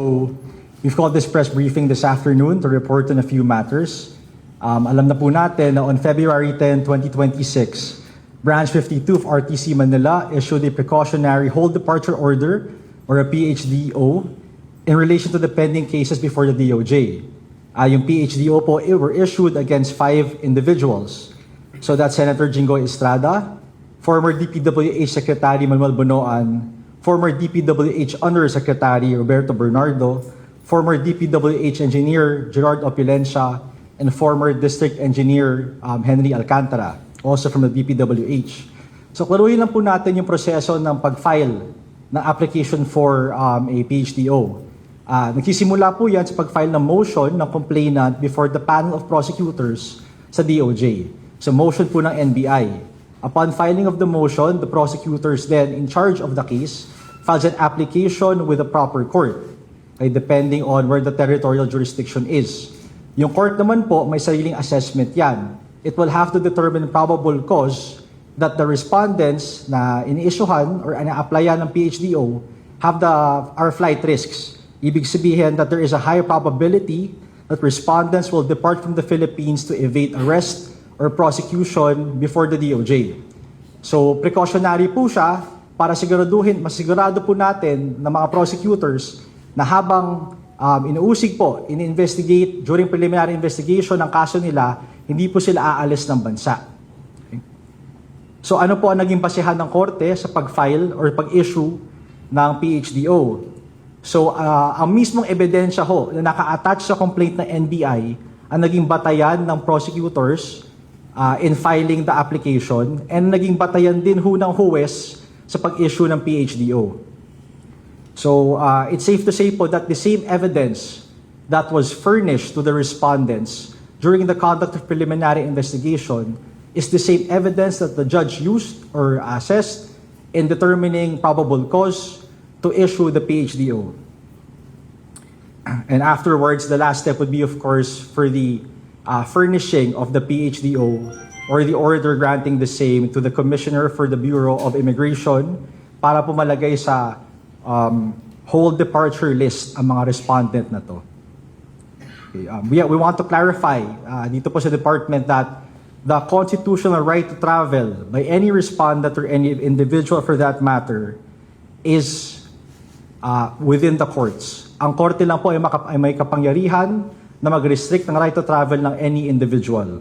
So, we've called this press briefing this afternoon to report on a few matters. Alam na po natin na on February 10, 2026, Branch 52 of RTC Manila issued a precautionary hold departure order or a PHDO in relation to the pending cases before the DOJ. Yung PHDO po were issued against 5 individuals. So that's Senator Jinggoy Estrada, former DPWH Secretary Manuel Bonoan, former DPWH Undersecretary Roberto Bernardo, former DPWH Engineer Gerard Opulencia, and former District Engineer Henry Alcantara, also from the DPWH. So klaruhin lang po natin yung proseso ng pag-file ng application for a PHDO. Nagsisimula po yan sa pag-file ng motion ng complainant before the panel of prosecutors sa DOJ. So motion po ng NBI. Upon filing of the motion, the prosecutors then in charge of the case files an application with the proper court, okay, depending on where the territorial jurisdiction is. Yung court naman po, may sariling assessment yan. It will have to determine probable cause that the respondents na iniissuhan or ina-applyan ng PHDO are flight risks. Ibig sabihin that there is a high probability that respondents will depart from the Philippines to evade arrest or prosecution before the DOJ. So, precautionary po siya para masigurado po natin na mga prosecutors na habang inuusig po, in-investigate, during preliminary investigation ng kaso nila, hindi po sila aalis ng bansa. Okay? So, ano po ang naging basehan ng korte sa pag-file or pag-issue ng PHDO? So, ang mismong ebidensya ho na naka-attach sa complaint ng NBI ang naging batayan ng prosecutors in filing the application and naging batayan din ho ng huwes sa pag-issue ng PHDO. So, it's safe to say po that the same evidence that was furnished to the respondents during the conduct of preliminary investigation is the same evidence that the judge used or assessed in determining probable cause to issue the PHDO. And afterwards, the last step would be, of course, for the furnishing of the PHDO or the order granting the same to the Commissioner for the Bureau of Immigration para po malagay sa whole departure list ang mga respondent na to. Okay, we want to clarify dito po sa department that the constitutional right to travel by any respondent or any individual for that matter is within the courts. Ang korte lang po ay may kapangyarihan na mag-restrict ng right to travel ng any individual.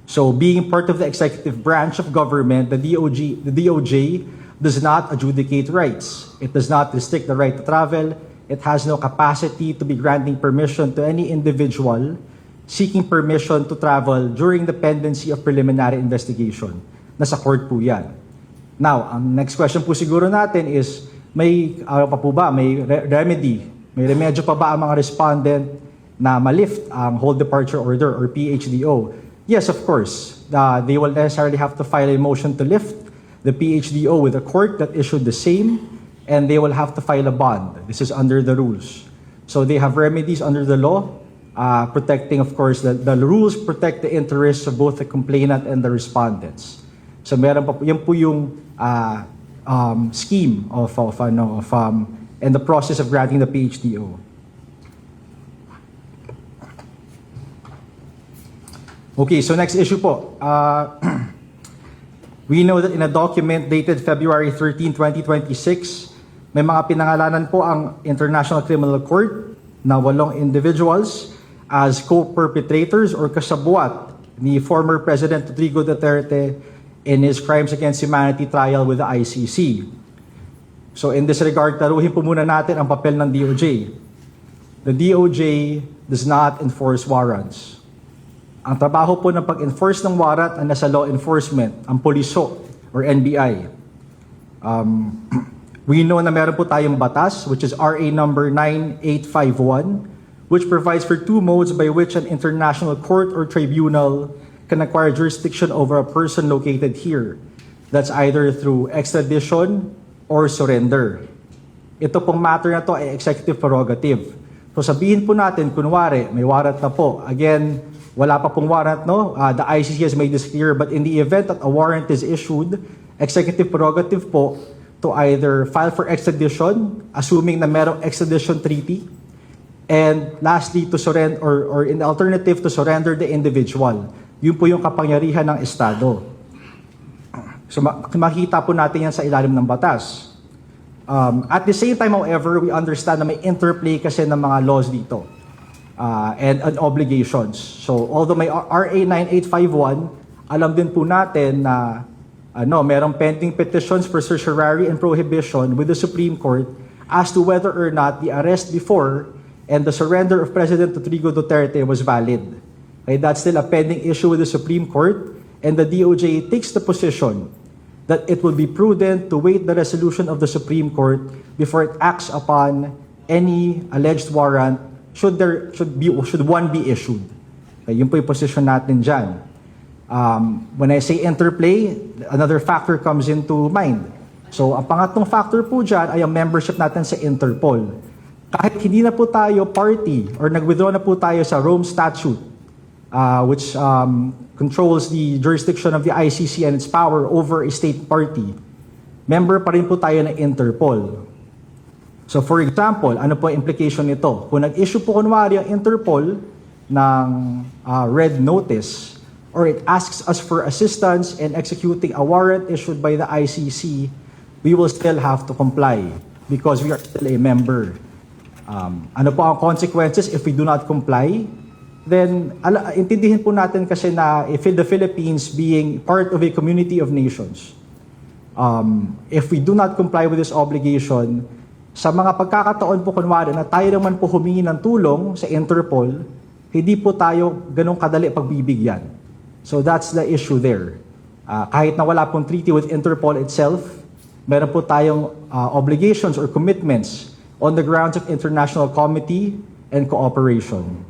So, being part of the executive branch of government, the DOJ does not adjudicate rights. It does not restrict the right to travel. It has no capacity to be granting permission to any individual seeking permission to travel during the pendency of preliminary investigation. Nasa court po yan. Now, ang next question po siguro natin is, may remedy? May remedyo pa ba ang mga respondent na malift ang hold departure order or PHDO? Yes, of course. They will necessarily have to file a motion to lift the PHDO with a court that issued the same, and they will have to file a bond. This is under the rules. So they have remedies under the law, protecting, of course, the rules protect the interests of both the complainant and the respondents. So meron pa yan po yung scheme and the process of granting the PHDO. Okay, so next issue po. We know that in a document dated February 13, 2026, may mga pinangalanan po ang International Criminal Court na 8 individuals as co-perpetrators or kasabuat ni former President Rodrigo Duterte in his crimes against humanity trial with the ICC. So in this regard, taruhin po muna natin ang papel ng DOJ. The DOJ does not enforce warrants. Ang trabaho po ng pag-enforce ng warrant ang nasa law enforcement, ang puliso or NBI. We know na meron po tayong batas, which is RA number 9851, which provides for 2 modes by which an international court or tribunal can acquire jurisdiction over a person located here. That's either through extradition or surrender. Ito pong matter na to ay executive prerogative. So sabihin po natin, kunwari, may warrant na po. Again, wala pa pong warrant, no? The ICC has made this clear, but in the event that a warrant is issued, executive prerogative po to either file for extradition, assuming na merong extradition treaty, and lastly, to surrender, or in the alternative, to surrender the individual. Yun po yung kapangyarihan ng Estado. So makikita po natin yan sa ilalim ng batas. At the same time, however, we understand na may interplay kasi ng mga laws dito and obligations. So although may RA 9851, alam din po natin na merong pending petitions for certiorari and prohibition with the Supreme Court as to whether or not the arrest before and the surrender of President Rodrigo Duterte was valid. Okay, that's still a pending issue with the Supreme Court, and the DOJ takes the position that it will be prudent to wait the resolution of the Supreme Court before it acts upon any alleged warrant should one be issued. Okay, yun po yung position natin dyan. When I say interplay, another factor comes into mind. So, ang pangatlong factor po dyan ay ang membership natin sa Interpol. Kahit hindi na po tayo party or nag-withdraw na po tayo sa Rome Statute, which controls the jurisdiction of the ICC and its power over a state party, member pa rin po tayo ng Interpol. So for example, ano po ang implication nito? Kung nag-issue po kunwari ang Interpol ng red notice, or it asks us for assistance in executing a warrant issued by the ICC, we will still have to comply because we are still a member. Ano po ang consequences if we do not comply? Then, intindihin po natin kasi na if the Philippines being part of a community of nations, if we do not comply with this obligation, sa mga pagkakataon po kunwari na tayo naman po humingi ng tulong sa Interpol, hindi po tayo ganun kadali pagbibigyan. So that's the issue there. Kahit na wala pong treaty with Interpol itself, meron po tayong obligations or commitments on the grounds of international comity and cooperation.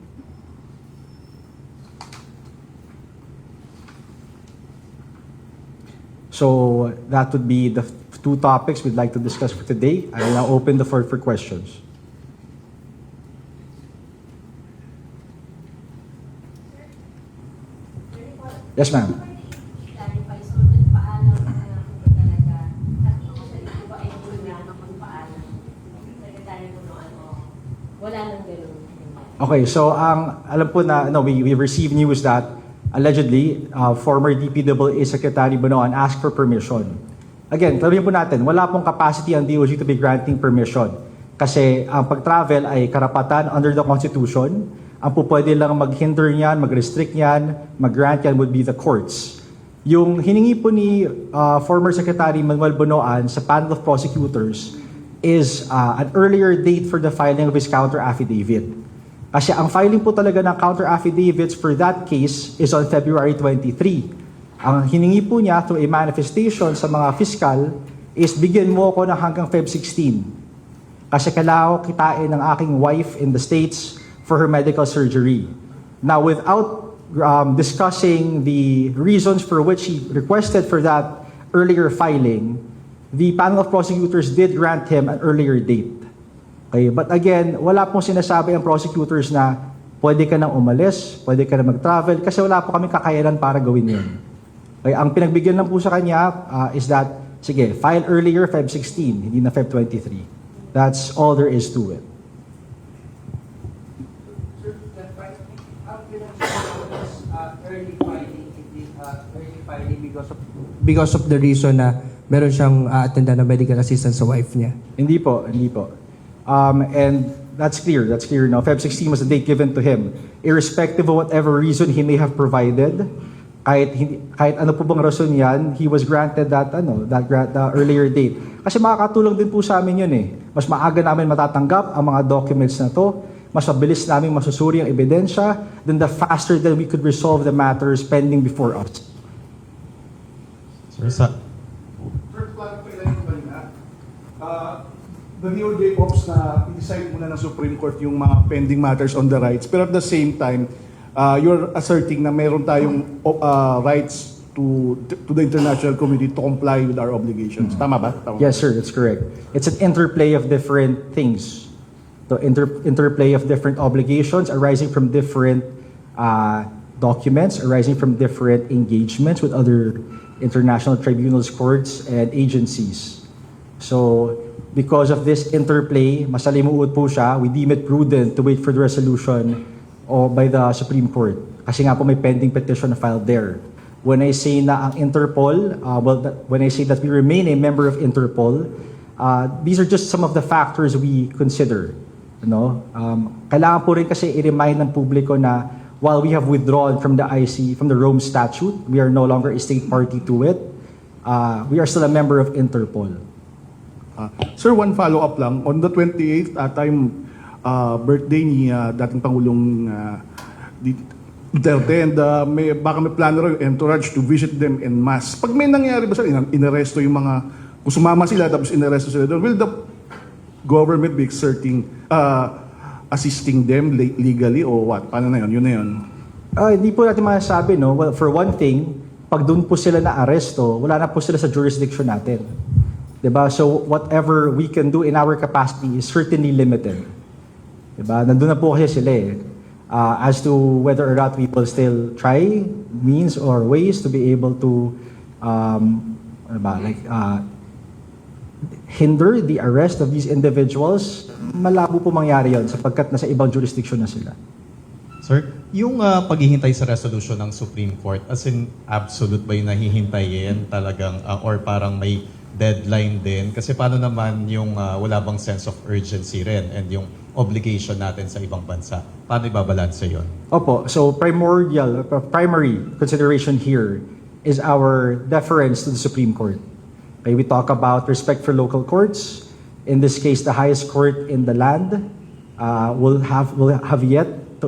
So that would be the two topics we'd like to discuss for today. I will now open the floor for questions. Yes, ma'am. Okay, so alam po na we received news that allegedly former DPAA Secretary Bonoan asked for permission. Again, klaruhin po natin, wala pong capacity ang DOJ to be granting permission kasi ang pag-travel ay karapatan under the Constitution. Ang po pwede lang mag-hinder niyan, mag-restrict niyan, mag-grant yan would be the courts. Yung hiningi po ni former Secretary Manuel Bonoan sa panel of prosecutors is an earlier date for the filing of his counter-affidavit. Kasi ang filing po talaga ng counter-affidavits for that case is on February 23. Ang hiningi po niya through a manifestation sa mga fiscal is bigyan mo ako ng hanggang Feb 16. Kasi kailangan ko kitain ng aking wife in the States for her medical surgery. Now, without discussing the reasons for which he requested for that earlier filing, the panel of prosecutors did grant him an earlier date. Okay, but again, wala pong sinasabi ang prosecutors na pwede ka nang umalis, pwede ka nang mag-travel, kasi wala po kami kakayanan para gawin yun. Okay, ang pinagbigyan lang po sa kanya is that, sige, file earlier Feb 16, hindi na Feb 23. That's all there is to it. Sir, that early filing because of the reason na meron siyang attendant na medical assistance sa wife niya. Hindi po. And that's clear now. Feb 16 was the date given to him. Irrespective of whatever reason he may have provided, kahit ano po bang rason yan, he was granted that earlier date. Kasi makakatulong din po sa amin yun eh. Mas maaga namin matatanggap ang mga documents na to, mas mabilis namin masusuri ang ebidensya, then the faster that we could resolve the matters pending before us. Sir, First, clarify lang yung balina. The DOJ hopes na i-decide muna ng Supreme Court yung mga pending matters on the rights. Pero at the same time, you're asserting na meron tayong rights to the international community to comply with our obligations. Tama ba? Tama. Yes, sir, that's correct. It's an interplay of different things. The interplay of different obligations arising from different documents, arising from different engagements with other international tribunals, courts, and agencies. So, because of this interplay, masalimuot po siya, we deem it prudent to wait for the resolution by the Supreme Court. Kasi nga po may pending petition filed there. When I say na ang Interpol, when I say that we remain a member of Interpol, these are just some of the factors we consider. Kailangan po rin kasi i-remind ng publiko na while we have withdrawn from the IC, from the Rome Statute, we are no longer a state party to it. We are still a member of Interpol. Sir, one follow-up lang. On the 28th, birthday ni dating Pangulong Duterte, and baka may plano rin yung entourage to visit them en masse. Pag may nangyari ba sir, inaresto yung mga, kung sumama sila tapos inaresto sila doon, will the government be assisting them legally or what? Paano na yun? Yun na yun. Hindi po natin masasabi, no? Well, for one thing, pag doon po sila na-aresto, wala na po sila sa jurisdiction natin. Diba? So, whatever we can do in our capacity is certainly limited. Diba? Nandun na po kasi sila eh. As to whether or not we will still try means or ways to be able to hinder the arrest of these individuals, malabo po mangyari yon sapagkat nasa ibang jurisdiction na sila. Sir, yung paghihintay sa resolution ng Supreme Court, as in absolute ba yung nahihintayin talagang or parang may deadline din? Kasi paano naman yung wala bang sense of urgency rin and yung obligation natin sa ibang bansa? Paano ibabalanse yun? Opo, so primary consideration here is our deference to the Supreme Court. Okay, we talk about respect for local courts. In this case, the highest court in the land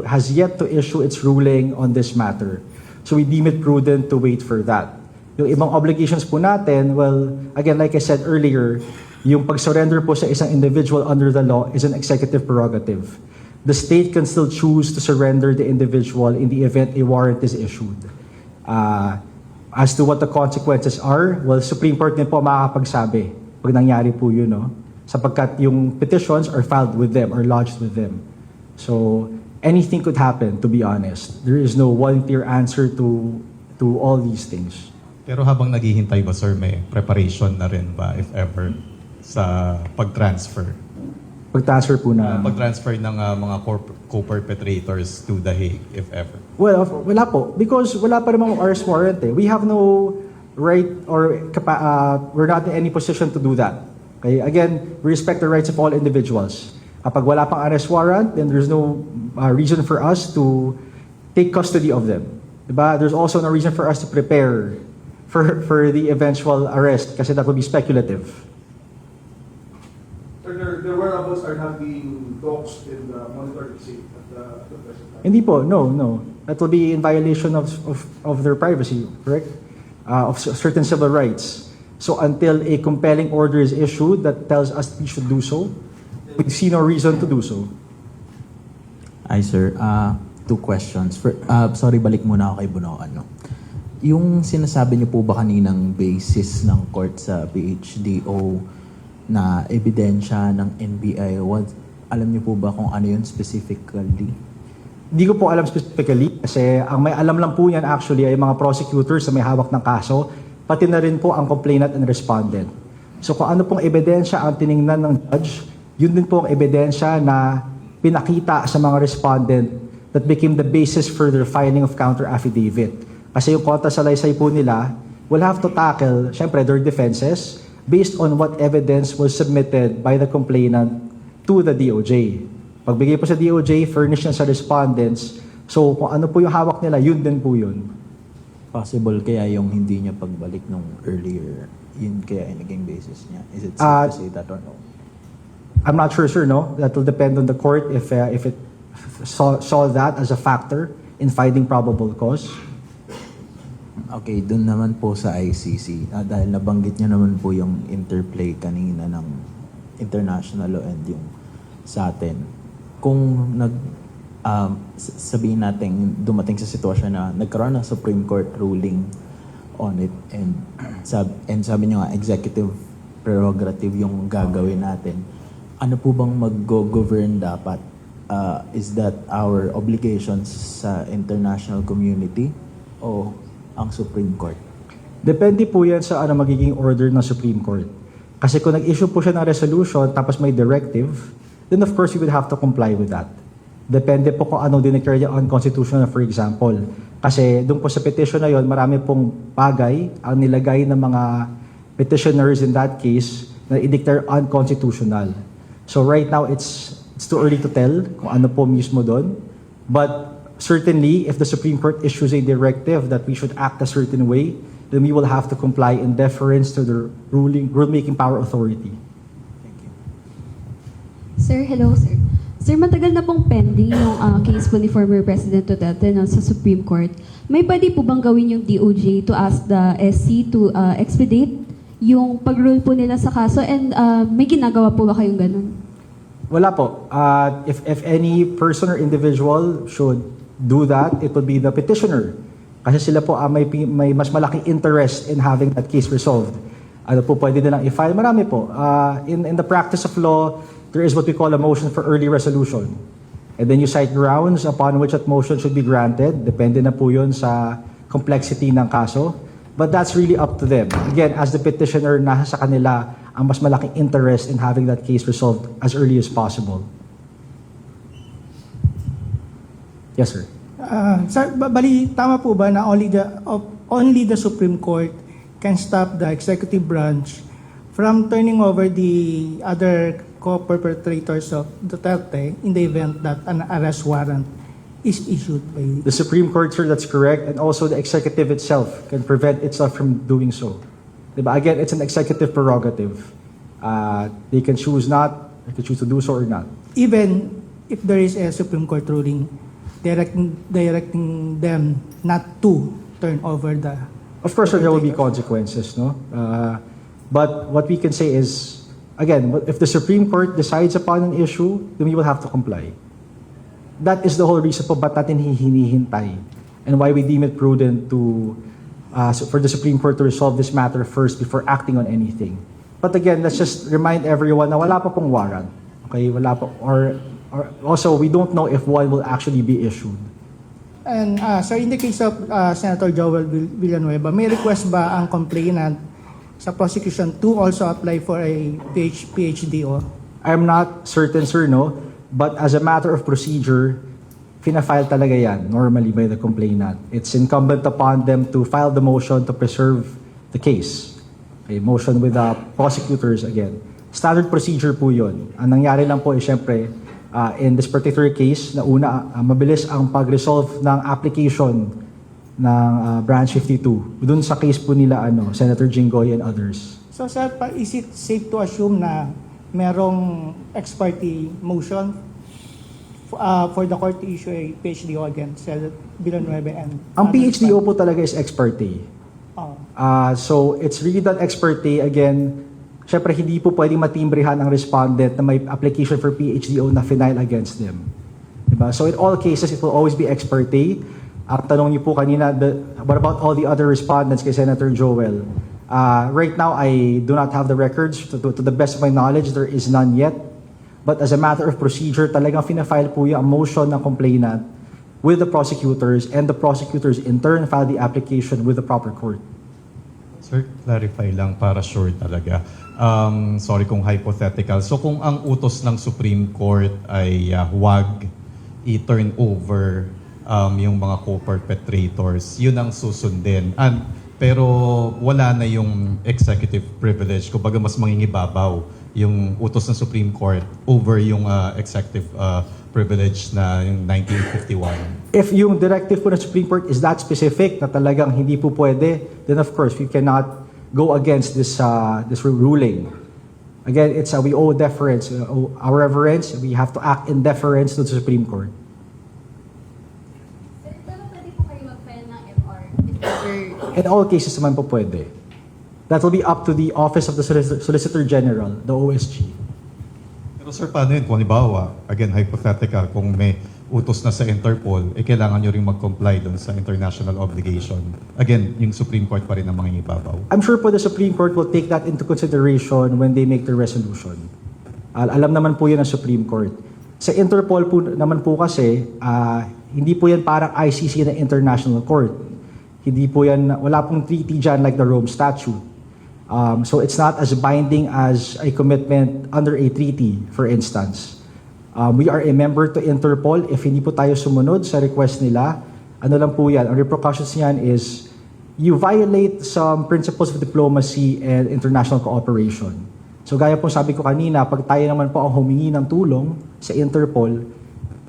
has yet to issue its ruling on this matter. So we deem it prudent to wait for that. Yung ibang obligations po natin, well, again, like I said earlier, yung pag-surrender po sa isang individual under the law is an executive prerogative. The state can still choose to surrender the individual in the event a warrant is issued. As to what the consequences are, well, Supreme Court din po makakapagsabi pag nangyari po yun, no? Sapagkat yung petitions are filed with them or lodged with them. So, anything could happen, to be honest. There is no one clear answer to all these things. Pero habang naghihintay ba, sir, may preparation na rin ba, if ever, sa pag-transfer? Pag-transfer po na... Pag-transfer ng mga co-perpetrators to The Hague, if ever? Well, wala po. Because wala pa namang arrest warrant eh. We have no right or we're not in any position to do that. Okay? Again, we respect the rights of all individuals. Kapag wala pang arrest warrant, then there's no reason for us to take custody of them. Diba? There's also no reason for us to prepare for the eventual arrest kasi that would be speculative. Their whereabouts are not being doxed and monitored at the present time. Hindi po, no. That will be in violation of their privacy, correct? Of certain civil rights. So until a compelling order is issued that tells us we should do so, we see no reason to do so. Ay, sir. Two questions. Sorry, balik muna ako kay Bunoan. No? Yung sinasabi niyo po ba kaninang basis ng court sa PHDO na ebidensya ng NBI, alam niyo po ba kung ano yun specifically? Hindi ko po alam specifically kasi ang may alam lang po yan actually ay mga prosecutors na may hawak ng kaso, pati na rin po ang complainant and respondent. So kung ano pong ebidensya ang tiningnan ng judge, yun din po ang ebidensya na pinakita sa mga respondent that became the basis for their filing of counter affidavit. Kasi yung kontra salaysay po nila will have to tackle, syempre, their defenses based on what evidence was submitted by the complainant to the DOJ. Pagbigay po sa DOJ, furnish na sa respondents. So kung ano po yung hawak nila, yun din po yun. Possible kaya yung hindi niya pagbalik nung earlier, yun kaya yung naging basis niya? Is it safe to say that or no? I'm not sure, sir, no? That will depend on the court if it saw that as a factor in finding probable cause. Okay, dun naman po sa ICC, dahil nabanggit niyo naman po yung interplay kanina ng international law and yung sa atin. Kung sabihin natin dumating sa sitwasyon na nagkaroon ng Supreme Court ruling on it and sabi niyo nga executive prerogative yung gagawin natin, ano po bang mag-govern dapat? Is that our obligations sa international community o ang Supreme Court? Depende po yan sa magiging order ng Supreme Court. Kasi kung nag-issue po siya ng resolution tapos may directive, then of course we would have to comply with that. Depende po kung ano dineclare niya unconstitutional, for example. Kasi doon po sa petition na yon, marami pong bagay ang nilagay ng mga petitioners in that case na i-declare unconstitutional. So right now, it's too early to tell kung ano po mismo doon. But certainly, if the Supreme Court issues a directive that we should act a certain way, then we will have to comply in deference to the rulemaking power authority. Sir, hello sir. Sir, matagal na pong pending yung case po ni former President Duterte no, sa Supreme Court. May pwede po bang gawin yung DOJ to ask the SC to expedite yung pag-rule po nila sa kaso and may ginagawa po ba kayong ganun? Wala po. If any person or individual should do that, it would be the petitioner. Kasi sila po may mas malaking interest in having that case resolved. Ano po pwede nilang i-file? Marami po. In the practice of law, there is what we call a motion for early resolution. And then you cite grounds upon which that motion should be granted. Depende na po yun sa complexity ng kaso. But that's really up to them. Again, as the petitioner, nasa sa kanila ang mas malaking interest in having that case resolved as early as possible. Yes, sir. Sir, bali tama po ba na only the Supreme Court can stop the executive branch from turning over the other co-perpetrators of Duterte in the event that an arrest warrant is issued by The Supreme Court, sir, that's correct. And also the executive itself can prevent itself from doing so. Diba? Again, it's an executive prerogative. They can choose to do so or not. even if there is a Supreme Court ruling directing them not to turn over the Of course, sir, there will be consequences, no? But what we can say is, again, if the Supreme Court decides upon an issue, then we will have to comply. That is the whole reason po ba't natin hinihintay and why we deem it prudent to for the Supreme Court to resolve this matter first before acting on anything. But again, let's just remind everyone na wala pa pong warrant. Okay, wala pa, or also we don't know if one will actually be issued. And sir, in the case of Senator Joel Villanueva, may request ba ang complainant sa prosecution to also apply for a PhDO? I'm not certain, sir, no? But as a matter of procedure, fina-file talaga yan normally by the complainant. It's incumbent upon them to file the motion to preserve the case. A motion with the prosecutors again. Standard procedure po yun. Ang nangyari lang po is syempre, in this particular case, na una, mabilis ang pag-resolve ng application ng Branch 52. Dun sa case po nila, Senator Jinggoy and others. So sir, is it safe to assume na merong ex parte motion for the court to issue a PhDO against Senator Villanueva and Ang others? PhDO po talaga is ex parte. So it's really done ex parte. Again, syempre hindi po pwedeng matimbrehan ang respondent na may application for PhDO na final against them. Diba? So in all cases, it will always be ex parte. Ang tanong niyo po kanina, what about all the other respondents kay Senator Joel? Right now, I do not have the records. To the best of my knowledge, there is none yet. But as a matter of procedure, talagang fina-file po yung motion ng complainant with the prosecutors, and the prosecutors in turn file the application with the proper court. Sir, clarify lang para sure talaga. Sorry kung hypothetical. So kung ang utos ng Supreme Court ay huwag i-turn over yung mga co-perpetrators, yun ang susundin. Pero wala na yung executive privilege. Kumbaga mas mangingibabaw yung utos ng Supreme Court over yung executive privilege na yung 1951. If yung directive po ng Supreme Court is that specific na talagang hindi po pwede, then of course we cannot go against this ruling. Again, it's we owe deference, our reverence. We have to act in deference to the Supreme Court. Sir, pero pwede po kayo mag-file ng FR if ever In all cases naman po pwede. That will be up to the Office of the Solicitor General, the OSG. Pero sir, paano yun? Kung halimbawa, again, hypothetical, kung may utos na sa Interpol, kailangan nyo rin mag-comply doon sa international obligation. Again, yung Supreme Court pa rin ang mangingibabaw. I'm sure po the Supreme Court will take that into consideration when they make their resolution. Alam naman po yun ng Supreme Court. Sa Interpol po naman po kasi, hindi po yan parang ICC na international court. Hindi po yan, wala pong treaty dyan like the Rome Statute. So it's not as binding as a commitment under a treaty, for instance. We are a member to Interpol. If hindi po tayo sumunod sa request nila, ano lang po yan, ang repercussions niyan is you violate some principles of diplomacy and international cooperation. So gaya po sabi ko kanina, pag tayo naman po ang humingi ng tulong sa Interpol,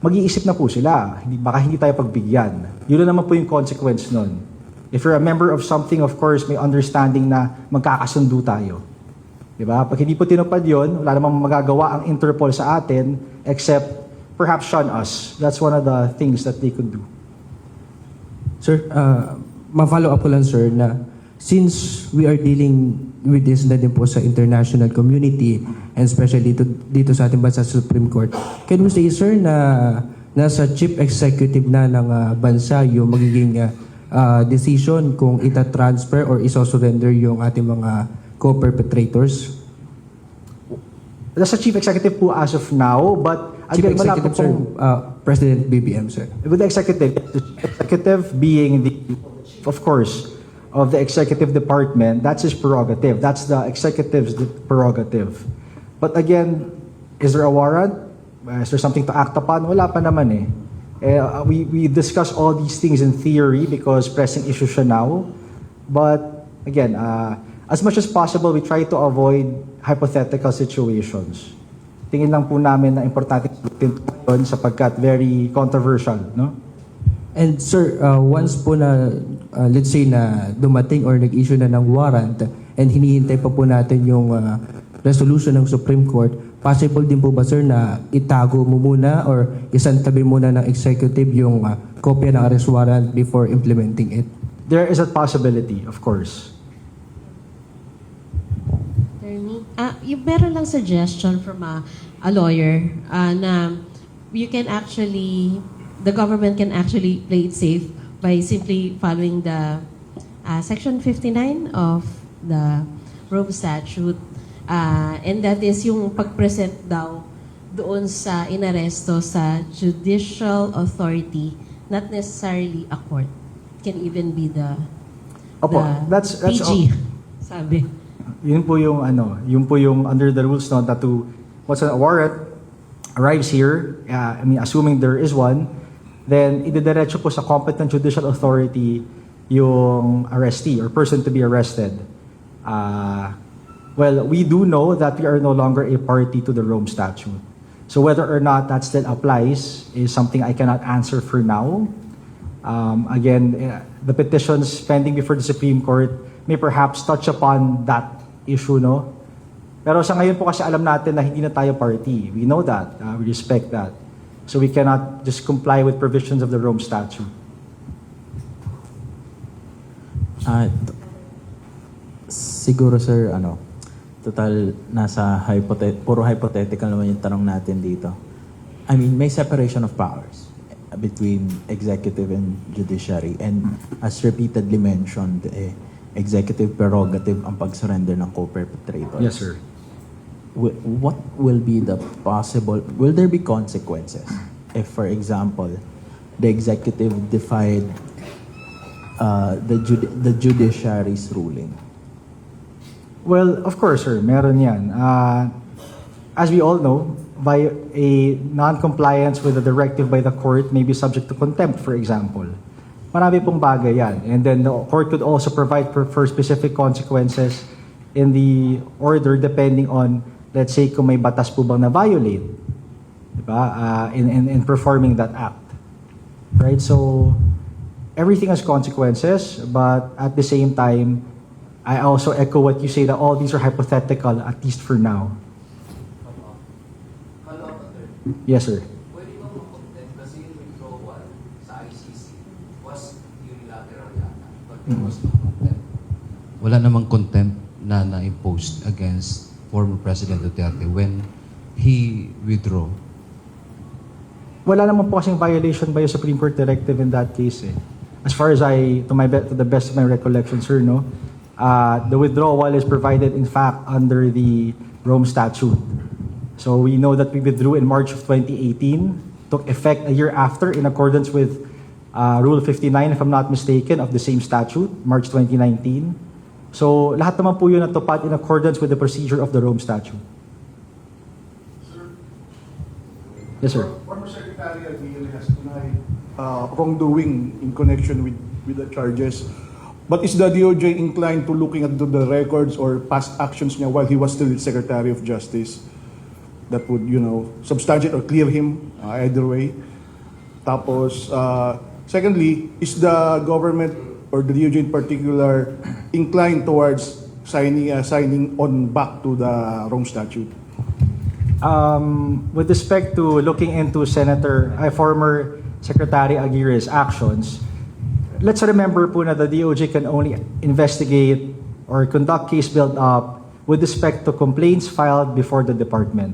mag-iisip na po sila. Baka hindi tayo pagbigyan. Yun na naman po yung consequence nun. If you're a member of something, of course, may understanding na magkakasundo tayo. Diba? Pag hindi po tinupad yun, wala namang magagawa ang Interpol sa atin except perhaps shun us. That's one of the things that they could do. Sir, ma-follow up ko lang sir na since we are dealing with this na din po sa international community and especially dito sa ating bansa sa Supreme Court, can we say sir na nasa chief executive na ng bansa yung magiging decision kung ita-transfer or iso-surrender yung ating mga co-perpetrators? That's a chief executive po as of now, but Chief again, wala Executive po sir, pong- President BBM sir. with the executive being the, of course, of the executive department, that's his prerogative. That's the executive's prerogative. But again, is there a warrant? Is there something to act upon? Wala pa naman eh. We discuss all these things in theory because pressing issue siya now. But again, as much as possible, we try to avoid hypothetical situations. Tingin lang po namin na importante yun sapagkat very controversial, no? And sir, once po na, let's say na dumating or nag-issue na ng warrant and hinihintay pa po natin yung resolution ng Supreme Court, possible din po ba sir na itago mo muna or isantabi muna ng executive yung kopya ng arrest warrant before implementing it? There is a possibility, of course. Attorney, yung meron lang suggestion from a lawyer na you can actually, the government can actually play it safe by simply following the Section 59 of the Rome Statute. And that is yung pag-present daw doon sa inaresto sa judicial authority, not necessarily a court. It can even be the Opo, that's PG, sabi. Yun po yung under the rules no, that to once a warrant arrives here, assuming there is one, then idediretso po sa competent judicial authority yung arrestee or person to be arrested. Well, we do know that we are no longer a party to the Rome Statute. So whether or not that still applies is something I cannot answer for now. Again, the petitions pending before the Supreme Court may perhaps touch upon that issue, no? Pero sa ngayon po kasi alam natin na hindi na tayo party. We know that. We respect that. So we cannot just comply with provisions of the Rome Statute. Siguro sir, total nasa puro hypothetical naman yung tanong natin dito. I mean, may separation of powers between executive and judiciary, and as repeatedly mentioned, executive prerogative ang pag-surrender ng co-perpetrators. Yes, sir. What will be the will there be consequences if, for example, the executive defied the judiciary's ruling? Well, of course, sir. Meron yan. As we all know, by a non-compliance with a directive by the court may be subject to contempt, for example. Marami pong bagay yan. And then the court could also provide for specific consequences in the order depending on, let's say, kung may batas po bang na-violate, diba? In performing that act. Right? So, everything has consequences, but at the same time, I also echo what you say that all these are hypothetical, at least for now. Yes, sir. Pwede ba mag-content kasi yung withdrawal sa ICC was unilateral yata, but there was no content. Wala namang contempt na na-imposed against former President Duterte when he withdrew. Wala naman po kasing violation by a Supreme Court directive in that case. As far as to the best of my recollection, sir, no? The withdrawal is provided, in fact, under the Rome Statute. So we know that we withdrew in March of 2018, took effect a year after in accordance with Rule 59, if I'm not mistaken, of the same statute, March 2019. So lahat naman po yun natupad in accordance with the procedure of the Rome Statute. Yes, sir. Former Secretary Aguirre has denied wrongdoing in connection with the charges. But is the DOJ inclined to looking at the records or past actions niya while he was still Secretary of Justice that would, substantiate or clear him either way? Tapos, secondly, is the government or the DOJ in particular inclined towards signing on back to the Rome Statute? With respect to looking into former Secretary Aguirre's actions, let's remember po na the DOJ can only investigate or conduct case build-up with respect to complaints filed before the department.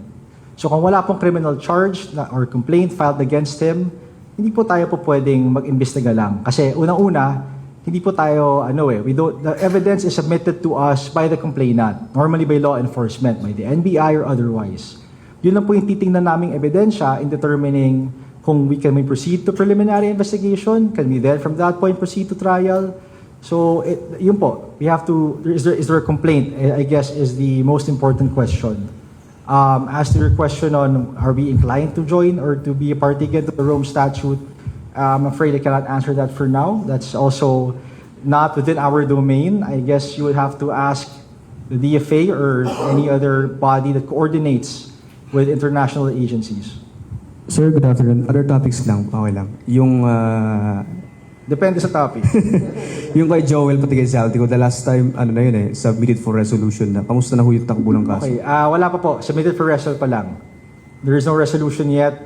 So kung wala pong criminal charge or complaint filed against him, hindi po tayo po pwedeng mag-imbestiga lang. Kasi unang-una, hindi po tayo, the evidence is submitted to us by the complainant, normally by law enforcement, by the NBI or otherwise. Yun lang po yung titingnan naming ebidensya in determining kung we can proceed to preliminary investigation, can we then from that point proceed to trial? So, yun po, we have to, is there a complaint, I guess is the most important question. As to your question on are we inclined to join or to be a party again to the Rome Statute, I'm afraid I cannot answer that for now. That's also not within our domain. I guess you would have to ask the DFA or any other body that coordinates with international agencies. Sir, good afternoon. Other topics lang, okay lang. Yung, Depende sa topic. yung kay Joel pati kay Saltico, the last time, submitted for resolution na. Kamusta na ho yung takbo ng kaso? Okay, wala pa po. Submitted for resol pa lang. There is no resolution yet.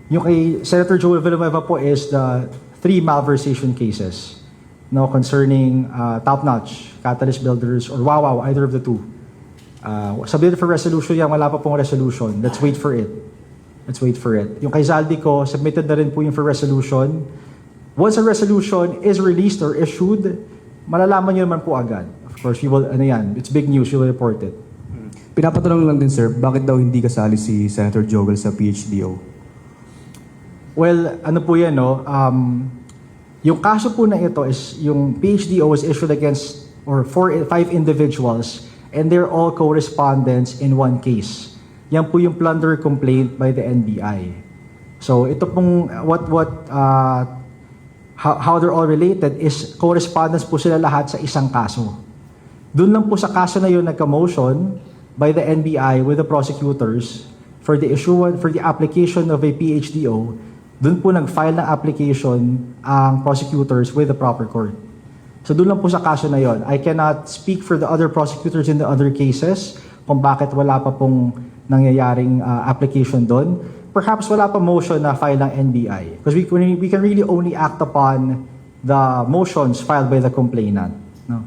Yung kay Senator Joel Villanueva po is the 3 malversation cases concerning Top Notch, Catalyst Builders, or Wawaw, either of the 2. Submitted for resolution yan, wala pa pong resolution. Let's wait for it. Yung kay Zaldico, submitted na rin po yung for resolution. Once a resolution is released or issued, malalaman nyo naman po agad. Of course, we will, it's big news, we will report it. Pinapatanong lang din, sir, bakit daw hindi kasali si Senator Joel sa PHDO? Well, po yan, yung kaso po na ito is, yung PHDO was issued against, or 5 individuals, and they're all co-respondents in one case. Yan po yung plunder complaint by the NBI. So ito pong how they're all related is correspondence po sila lahat sa isang kaso. Doon lang po sa kaso na yun nagka-motion by the NBI with the prosecutors for the application of a PHDO. Doon po nag-file ng application ang prosecutors with the proper court. So doon lang po sa kaso na yon. I cannot speak for the other prosecutors in the other cases kung bakit wala pa pong nangyayaring application doon. Perhaps wala pa motion na file ng NBI. Because we can really only act upon the motions filed by the complainant. No?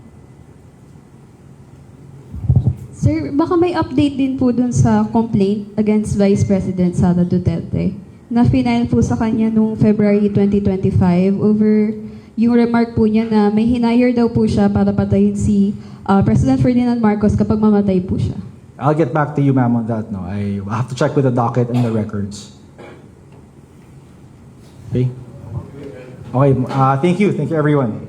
Sir, baka may update din po dun sa complaint against Vice President Sara Duterte na final po sa kanya noong February 2025 over yung remark po niya na may hinire daw po siya para patayin si President Ferdinand Marcos kapag mamatay po siya. I'll get back to you, ma'am, on that. No, I have to check with the docket and the records. Okay. Okay. Thank you, everyone.